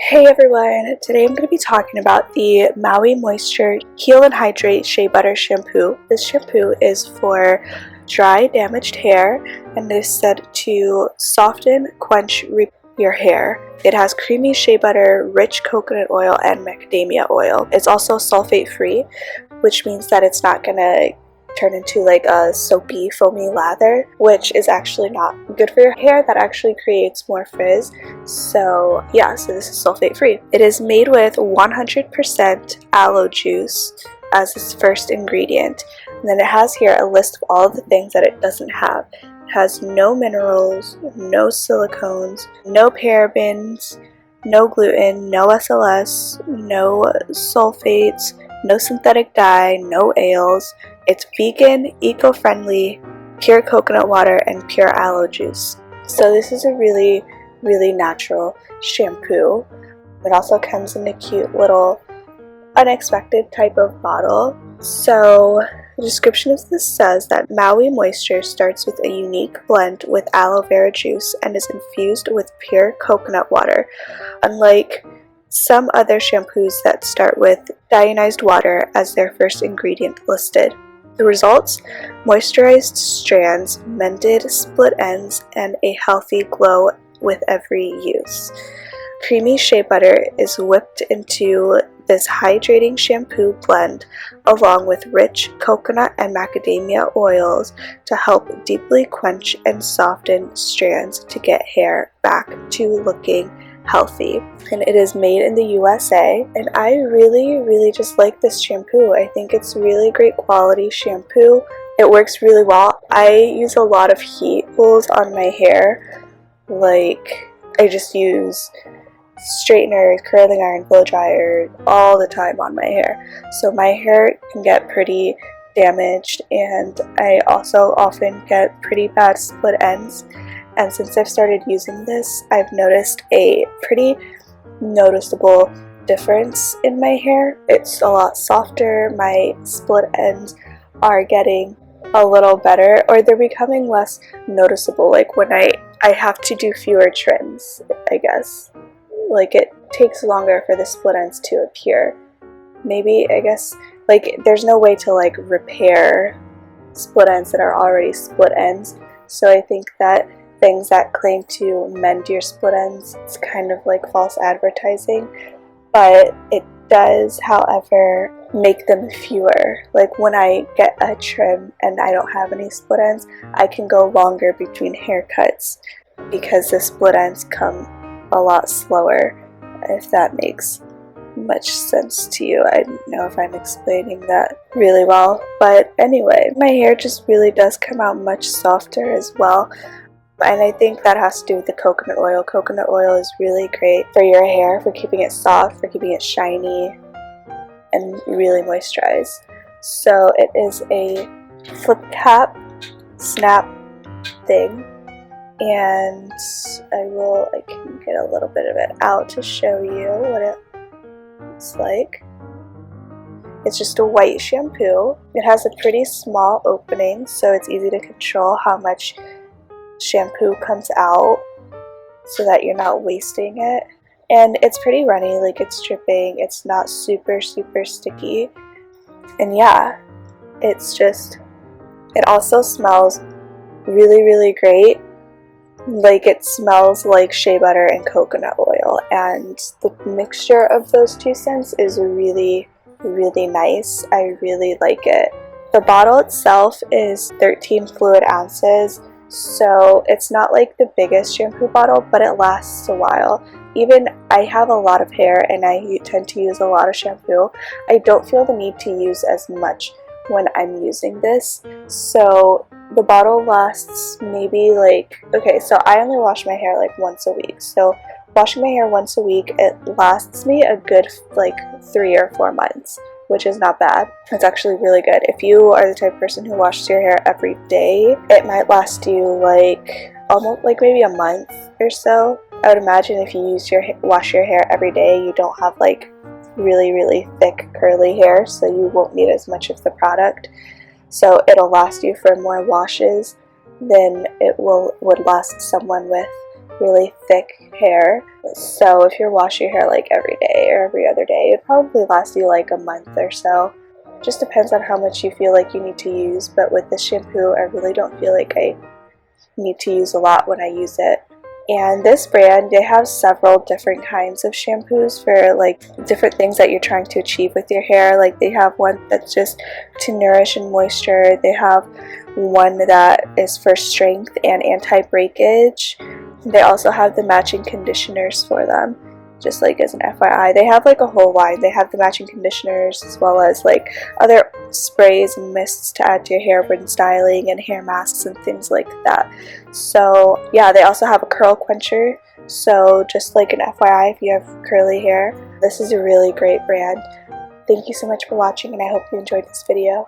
Hey everyone, today I'm going to be talking about the Maui Moisture Heal and Hydrate Shea Butter Shampoo. This shampoo is for dry, damaged hair and is said to soften, quench, repair your hair. It has creamy shea butter, rich coconut oil, and macadamia oil. It's also sulfate free, which means that it's not going to turn into like a soapy, foamy lather, which is actually not good for your hair. That actually creates more frizz. So yeah, so this is sulfate free. It is made with 100% aloe juice as its first ingredient. And then it has here a list of all of the things that it doesn't have. It has no minerals, no silicones, no parabens, no gluten, no SLS, no sulfates, no synthetic dye, no oils. It's vegan, eco-friendly, pure coconut water, and pure aloe juice. So this is a really, really natural shampoo. It also comes in a cute little unexpected type of bottle. So the description of this says that Maui Moisture starts with a unique blend with aloe vera juice and is infused with pure coconut water. Unlike some other shampoos that start with deionized water as their first ingredient listed. The results? Moisturized strands, mended split ends, and a healthy glow with every use. Creamy shea butter is whipped into this hydrating shampoo blend along with rich coconut and macadamia oils to help deeply quench and soften strands to get hair back to looking healthy. And it is made in the USA, and I really just like this shampoo. I think it's really great quality shampoo. It works really well. I use a lot of heat pulls on my hair. Like, I just use straighteners, curling iron, blow dryer all the time on my hair. So my hair can get pretty damaged, and I also often get pretty bad split ends. And since I've started using this, I've noticed a pretty noticeable difference in my hair. It's a lot softer, my split ends are getting a little better, or they're becoming less noticeable, like when I have to do fewer trims, I guess. Like, it takes longer for the split ends to appear. Maybe, I guess, like, there's no way to like repair split ends that are already split ends. So I think that things that claim to mend your split ends, it's kind of like false advertising, but it does, however, make them fewer. Like when I get a trim and I don't have any split ends, I can go longer between haircuts because the split ends come a lot slower, if that makes much sense to you. I don't know if I'm explaining that really well, but anyway, my hair just really does come out much softer as well. And I think that has to do with the coconut oil. Coconut oil is really great for your hair, for keeping it soft, for keeping it shiny, and really moisturized. So it is a flip cap snap thing, and I can get a little bit of it out to show you what it looks like. It's just a white shampoo. It has a pretty small opening, so it's easy to control how much shampoo comes out so that you're not wasting it. And it's pretty runny, like it's dripping. It's not super sticky. And yeah, it's just, it also smells really great. Like, it smells like shea butter and coconut oil, and the mixture of those two scents is really nice. I really like it. The bottle itself is 13 fluid ounces. So it's not like the biggest shampoo bottle, but it lasts a while. Even I have a lot of hair and I tend to use a lot of shampoo. I don't feel the need to use as much when I'm using this. So the bottle lasts maybe like, okay, so I only wash my hair like once a week. So washing my hair once a week, it lasts me a good like 3 or 4 months, which is not bad. It's actually really good. If you are the type of person who washes your hair every day, it might last you like almost like maybe a month or so. I would imagine if you wash your hair every day, you don't have like really thick curly hair, so you won't need as much of the product. So it'll last you for more washes than it would last someone with really thick hair. So if you're washing your hair like every day or every other day, it'd probably last you like a month or so. Just depends on how much you feel like you need to use, but with this shampoo I really don't feel like I need to use a lot when I use it. And this brand, they have several different kinds of shampoos for like different things that you're trying to achieve with your hair. Like they have one that's just to nourish and moisture. They have one that is for strength and anti-breakage. They also have the matching conditioners for them. Just like as an FYI, they have like a whole line. They have the matching conditioners as well as like other sprays and mists to add to your hair when styling, and hair masks and things like that. So yeah, they also have a curl quencher. So just like an FYI, if you have curly hair, this is a really great brand. Thank you so much for watching, and I hope you enjoyed this video.